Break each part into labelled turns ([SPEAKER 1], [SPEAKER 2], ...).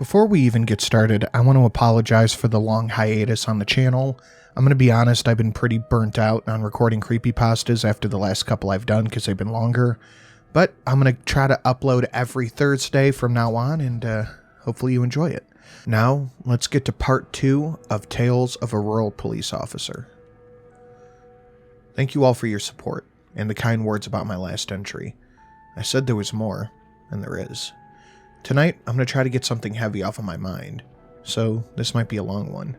[SPEAKER 1] Before we even get started, I want to apologize for the long hiatus on the channel. I'm going to be honest, I've been pretty burnt out on recording creepypastas after the last couple I've done because they've been longer. But I'm going to try to upload every Thursday from now on, and hopefully you enjoy it. Now, let's get to part 2 of Tales of a Rural Police Officer. Thank you all for your support and the kind words about my last entry. I said there was more, and there is. Tonight, I'm going to try to get something heavy off of my mind, so this might be a long one.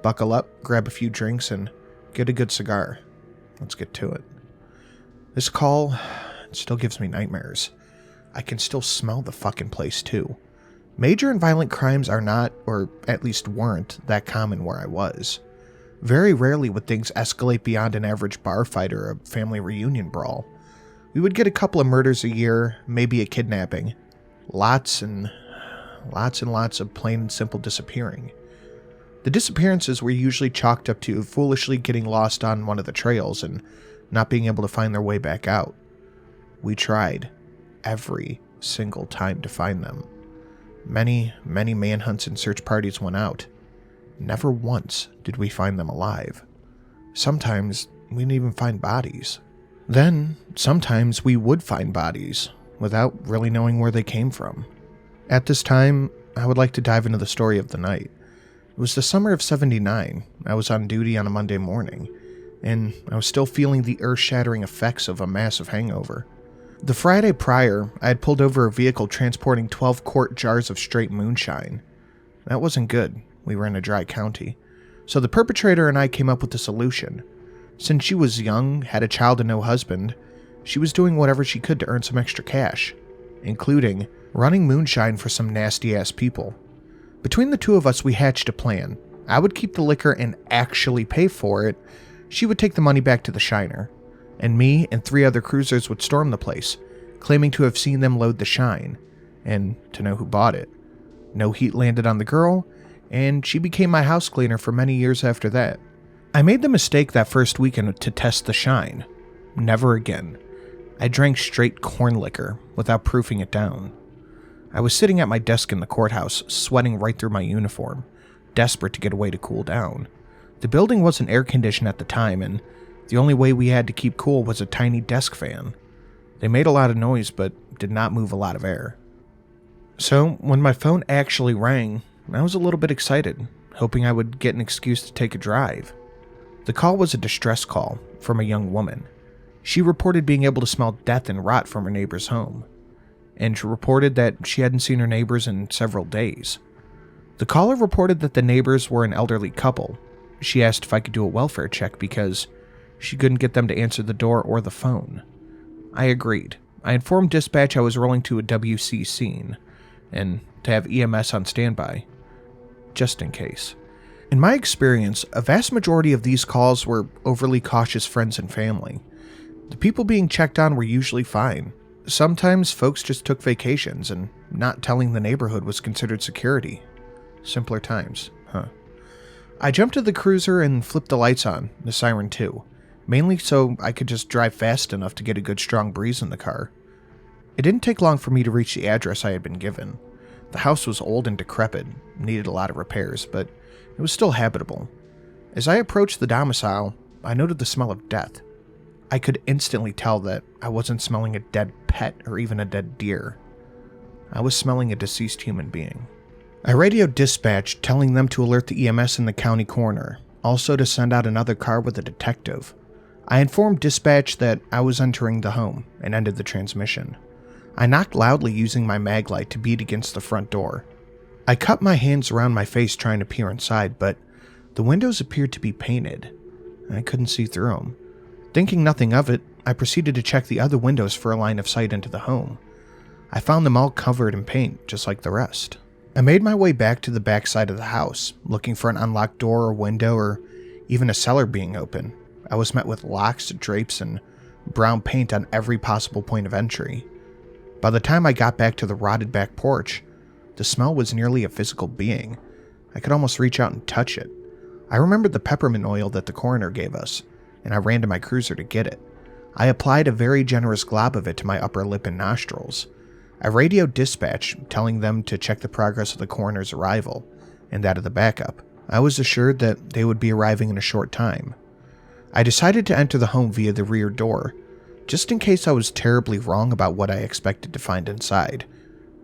[SPEAKER 1] Buckle up, grab a few drinks, and get a good cigar. Let's get to it. This call, it still gives me nightmares. I can still smell the fucking place, too. Major and violent crimes are not, or at least weren't, that common where I was. Very rarely would things escalate beyond an average bar fight or a family reunion brawl. We would get a couple of murders a year, maybe a kidnapping. Lots and lots of plain and simple disappearing. The disappearances were usually chalked up to foolishly getting lost on one of the trails and not being able to find their way back out. We tried every single time to find them. Many manhunts and search parties went out. Never once did we find them alive. Sometimes we didn't even find bodies. Then, sometimes we would find bodies without really knowing where they came from. At this time, I would like to dive into the story of the night. It was the summer of '79. I was on duty on a Monday morning, and I was still feeling the earth-shattering effects of a massive hangover. The Friday prior, I had pulled over a vehicle transporting 12-quart jars of straight moonshine. That wasn't good. We were in a dry county. So the perpetrator and I came up with a solution. Since she was young, had a child and no husband, she was doing whatever she could to earn some extra cash, including running moonshine for some nasty-ass people. Between the two of us, we hatched a plan. I would keep the liquor and actually pay for it. She would take the money back to the Shiner, and me and 3 other cruisers would storm the place, claiming to have seen them load the shine, and to know who bought it. No heat landed on the girl, and she became my house cleaner for many years after that. I made the mistake that first weekend to test the shine. Never again. I drank straight corn liquor without proofing it down. I was sitting at my desk in the courthouse, sweating right through my uniform, desperate to get away to cool down. The building wasn't air-conditioned at the time, and the only way we had to keep cool was a tiny desk fan. They made a lot of noise, but did not move a lot of air. So, when my phone actually rang, I was a little bit excited, hoping I would get an excuse to take a drive. The call was a distress call from a young woman. She reported being able to smell death and rot from her neighbor's home, and she reported that she hadn't seen her neighbors in several days. The caller reported that the neighbors were an elderly couple. She asked if I could do a welfare check because she couldn't get them to answer the door or the phone. I agreed. I informed dispatch I was rolling to a WC scene, and to have EMS on standby, just in case. In my experience, a vast majority of these calls were overly cautious friends and family. The people being checked on were usually fine. Sometimes folks just took vacations, and not telling the neighborhood was considered security. Simpler times, huh? I jumped to the cruiser and flipped the lights on, the siren too, mainly so I could just drive fast enough to get a good strong breeze in the car. It didn't take long for me to reach the address I had been given. The house was old and decrepit, needed a lot of repairs, but it was still habitable. As I approached the domicile, I noted the smell of death. I could instantly tell that I wasn't smelling a dead pet or even a dead deer. I was smelling a deceased human being. I radioed dispatch, telling them to alert the EMS in the county coroner, also to send out another car with a detective. I informed dispatch that I was entering the home and ended the transmission. I knocked loudly using my mag light to beat against the front door. I cut my hands around my face trying to peer inside, but the windows appeared to be painted. I couldn't see through them. Thinking nothing of it, I proceeded to check the other windows for a line of sight into the home. I found them all covered in paint, just like the rest. I made my way back to the back side of the house, looking for an unlocked door or window or even a cellar being open. I was met with locks, drapes, and brown paint on every possible point of entry. By the time I got back to the rotted back porch, the smell was nearly a physical being. I could almost reach out and touch it. I remembered the peppermint oil that the coroner gave us, and I ran to my cruiser to get it. I applied a very generous glob of it to my upper lip and nostrils. I radioed dispatch, telling them to check the progress of the coroner's arrival and that of the backup. I was assured that they would be arriving in a short time. I decided to enter the home via the rear door, just in case I was terribly wrong about what I expected to find inside.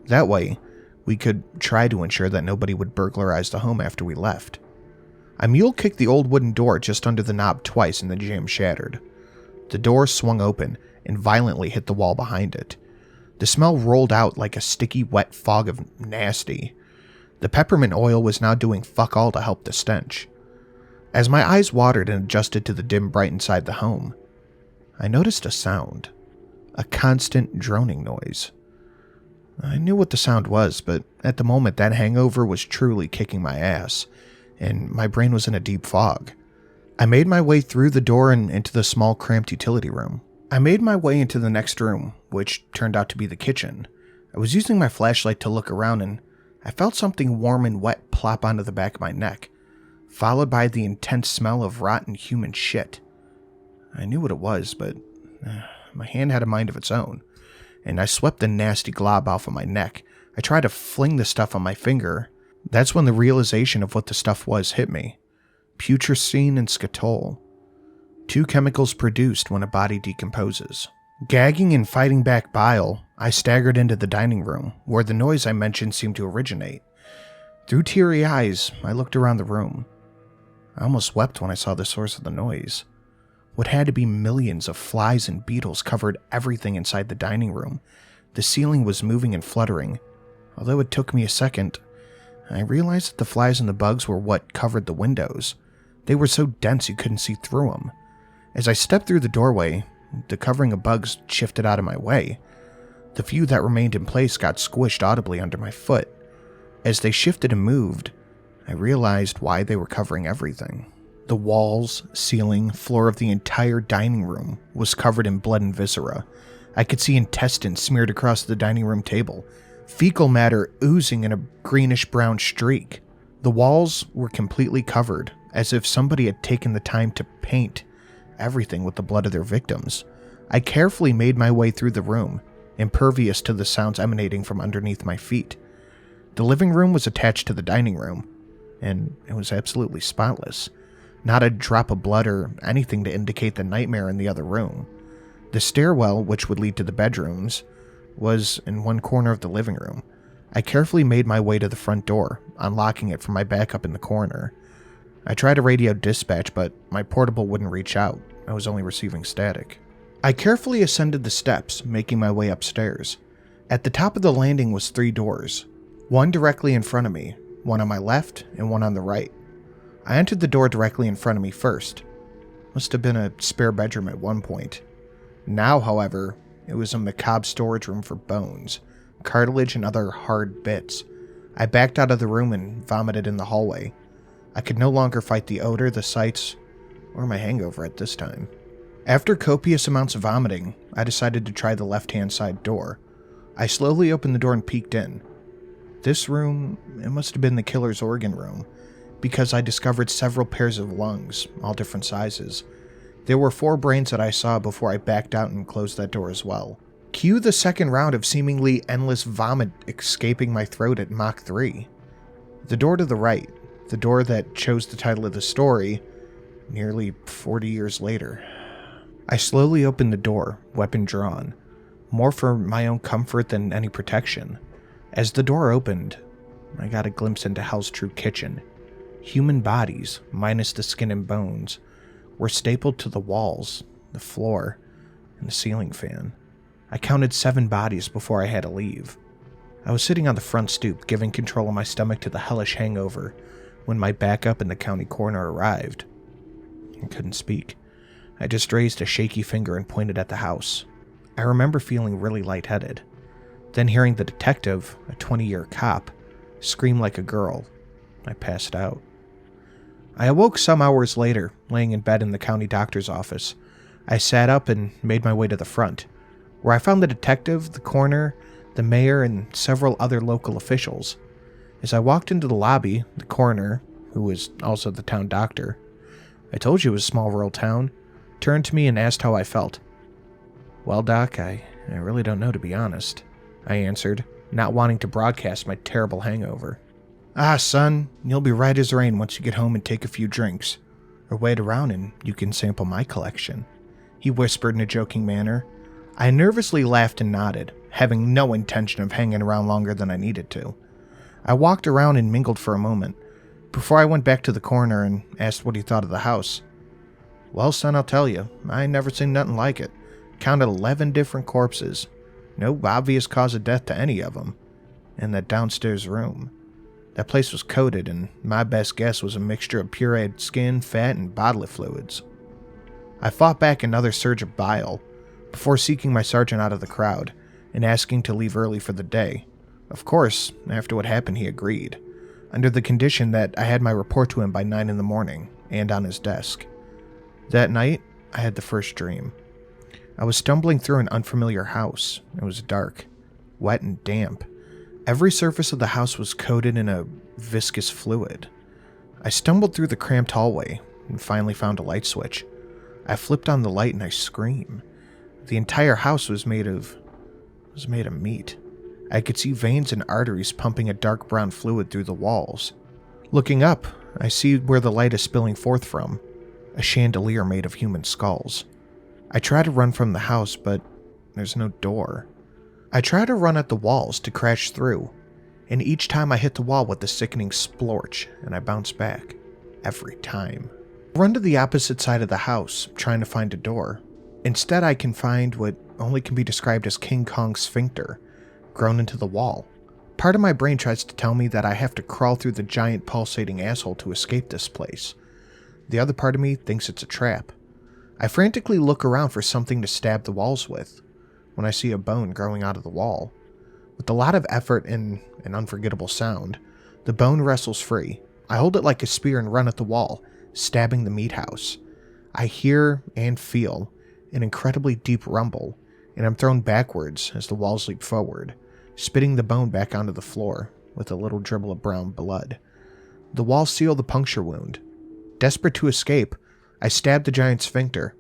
[SPEAKER 1] That way, we could try to ensure that nobody would burglarize the home after we left. I mule-kicked the old wooden door just under the knob twice and the jamb shattered. The door swung open and violently hit the wall behind it. The smell rolled out like a sticky, wet fog of nasty. The peppermint oil was now doing fuck all to help the stench. As my eyes watered and adjusted to the dim bright inside the home, I noticed a sound. A constant droning noise. I knew what the sound was, but at the moment that hangover was truly kicking my ass, and my brain was in a deep fog. I made my way through the door and into the small cramped utility room. I made my way into the next room, which turned out to be the kitchen. I was using my flashlight to look around and I felt something warm and wet plop onto the back of my neck, followed by the intense smell of rotten human shit. I knew what it was, but my hand had a mind of its own, and I swept the nasty glob off of my neck. I tried to fling the stuff on my finger. That's when the realization of what the stuff was hit me. Putrescine and scatol. 2 chemicals produced when a body decomposes. Gagging and fighting back bile, I staggered into the dining room, where the noise I mentioned seemed to originate. Through teary eyes, I looked around the room. I almost wept when I saw the source of the noise. What had to be millions of flies and beetles covered everything inside the dining room. The ceiling was moving and fluttering. Although it took me a second, I realized that the flies and the bugs were what covered the windows. They were so dense you couldn't see through them. As I stepped through the doorway, the covering of bugs shifted out of my way. The few that remained in place got squished audibly under my foot. As they shifted and moved, I realized why they were covering everything. The walls, ceiling, floor of the entire dining room was covered in blood and viscera. I could see intestines smeared across the dining room table, fecal matter oozing in a greenish-brown streak. The walls were completely covered, as if somebody had taken the time to paint everything with the blood of their victims. I carefully made my way through the room, impervious to the sounds emanating from underneath my feet. The living room was attached to the dining room, and it was absolutely spotless. Not a drop of blood or anything to indicate the nightmare in the other room. The stairwell, which would lead to the bedrooms, was in one corner of the living room. I carefully made my way to the front door, unlocking it from my backup in the corner. I tried to radio dispatch, but my portable wouldn't reach out. I was only receiving static. I carefully ascended the steps, making my way upstairs. At the top of the landing was 3 doors. One directly in front of me, one on my left, and one on the right. I entered the door directly in front of me first. Must have been a spare bedroom at one point. Now, however, it was a macabre storage room for bones, cartilage, and other hard bits. I backed out of the room and vomited in the hallway. I could no longer fight the odor, the sights, or my hangover at this time. After copious amounts of vomiting, I decided to try the left-hand side door. I slowly opened the door and peeked in. This room, it must have been the killer's organ room, because I discovered several pairs of lungs, all different sizes. There were 4 brains that I saw before I backed out and closed that door as well. Cue the second round of seemingly endless vomit escaping my throat at Mach 3. The door to the right, the door that chose the title of the story, nearly 40 years later. I slowly opened the door, weapon drawn, more for my own comfort than any protection. As the door opened, I got a glimpse into Hell's true kitchen. Human bodies, minus the skin and bones, were stapled to the walls, the floor, and the ceiling fan. I counted 7 bodies before I had to leave. I was sitting on the front stoop, giving control of my stomach to the hellish hangover, when my backup in the county coroner arrived. I couldn't speak. I just raised a shaky finger and pointed at the house. I remember feeling really lightheaded, then hearing the detective, a 20-year cop, scream like a girl. I passed out. I awoke some hours later, laying in bed in the county doctor's office. I sat up and made my way to the front, where I found the detective, the coroner, the mayor, and several other local officials. As I walked into the lobby, the coroner, who was also the town doctor, I told you it was a small rural town, turned to me and asked how I felt. Well, Doc, I really don't know, to be honest. I answered, not wanting to broadcast my terrible hangover. Ah, son, you'll be right as rain once you get home and take a few drinks. Or wait around and you can sample my collection, he whispered in a joking manner. I nervously laughed and nodded, having no intention of hanging around longer than I needed to. I walked around and mingled for a moment, before I went back to the corner and asked what he thought of the house. Well, son, I'll tell you, I ain't never seen nothing like it. Counted 11 different corpses. No obvious cause of death to any of them. In that downstairs room. That place was coated, and my best guess was a mixture of pureed skin, fat, and bodily fluids. I fought back another surge of bile, before seeking my sergeant out of the crowd, and asking to leave early for the day. Of course, after what happened he agreed, under the condition that I had my report to him by 9 in the morning, and on his desk. That night, I had the first dream. I was stumbling through an unfamiliar house. It was dark, wet and damp. Every surface of the house was coated in a viscous fluid. I stumbled through the cramped hallway and finally found a light switch. I flipped on the light and I screamed. The entire house was made of meat. I could see veins and arteries pumping a dark brown fluid through the walls. Looking up, I see where the light is spilling forth from, a chandelier made of human skulls. I try to run from the house, but there's no door. I try to run at the walls to crash through, and each time I hit the wall with a sickening splorch, and I bounce back. Every time. I run to the opposite side of the house, trying to find a door. Instead, I can find what only can be described as King Kong's sphincter, grown into the wall. Part of my brain tries to tell me that I have to crawl through the giant pulsating asshole to escape this place. The other part of me thinks it's a trap. I frantically look around for something to stab the walls with, when I see a bone growing out of the wall. With a lot of effort and an unforgettable sound, the bone wrestles free. I hold it like a spear and run at the wall, stabbing the meat house. I hear and feel an incredibly deep rumble, and I'm thrown backwards as the walls leap forward, spitting the bone back onto the floor with a little dribble of brown blood. The walls seal the puncture wound. Desperate to escape, I stab the giant sphincter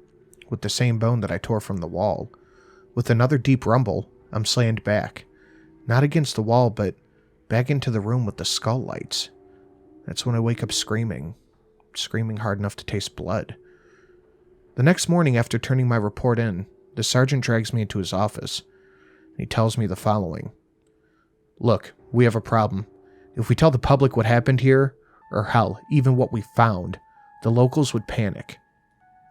[SPEAKER 1] with the same bone that I tore from the wall. With another deep rumble, I'm slammed back. Not against the wall, but back into the room with the skull lights. That's when I wake up screaming hard enough to taste blood. The next morning, after turning my report in, the sergeant drags me into his office. He tells me the following. Look, we have a problem. If we tell the public what happened here, or hell, even what we found, the locals would panic.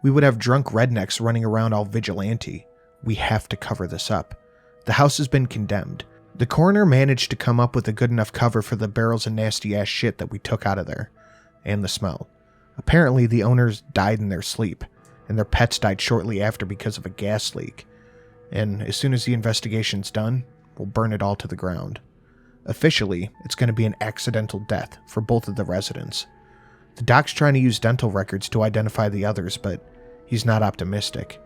[SPEAKER 1] We would have drunk rednecks running around all vigilante. We have to cover this up. The house has been condemned. The coroner managed to come up with a good enough cover for the barrels of nasty ass shit that we took out of there. And the smell. Apparently the owners died in their sleep, and their pets died shortly after because of a gas leak. And as soon as the investigation's done, we'll burn it all to the ground. Officially, it's going to be an accidental death for both of the residents. The doc's trying to use dental records to identify the others, but he's not optimistic.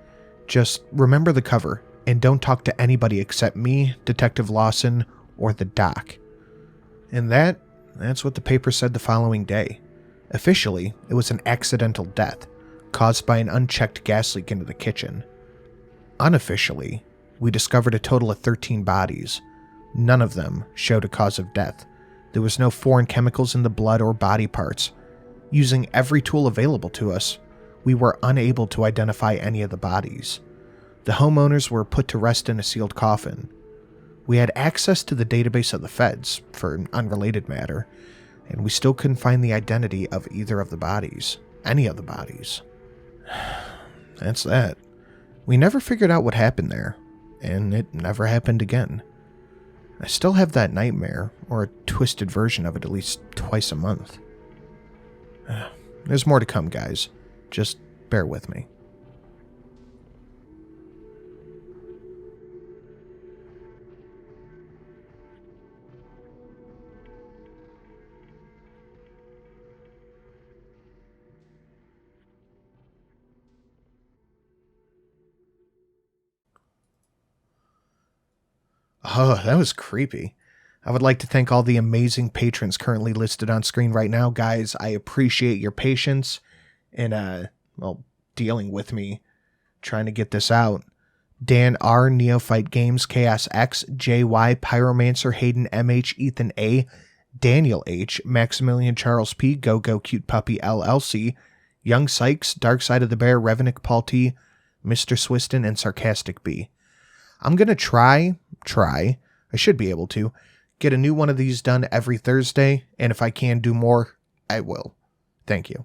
[SPEAKER 1] Just remember the cover, and don't talk to anybody except me, Detective Lawson, or the doc. And that's what the paper said the following day. Officially, it was an accidental death, caused by an unchecked gas leak into the kitchen. Unofficially, we discovered a total of 13 bodies. None of them showed a cause of death. There was no foreign chemicals in the blood or body parts. Using every tool available to us, we were unable to identify any of the bodies. The homeowners were put to rest in a sealed coffin. We had access to the database of the feds, for an unrelated matter, and we still couldn't find the identity of either of the bodies. Any of the bodies. That's that. We never figured out what happened there, and it never happened again. I still have that nightmare, or a twisted version of it at least twice a month. There's more to come, guys. Just bear with me. Oh, that was creepy. I would like to thank all the amazing patrons currently listed on screen right now, guys. I appreciate your patience in, dealing with me, trying to get this out. Dan R, Neophyte Games, Chaos X, JY, Pyromancer, Hayden MH, Ethan A, Daniel H, Maximilian Charles P, Go Go Cute Puppy LLC, Young Sykes, Dark Side of the Bear, Revenant Paul T, Mr. Swiston, and Sarcastic B. I'm gonna try, I should be able to, get a new one of these done every Thursday, and if I can do more, I will. Thank you.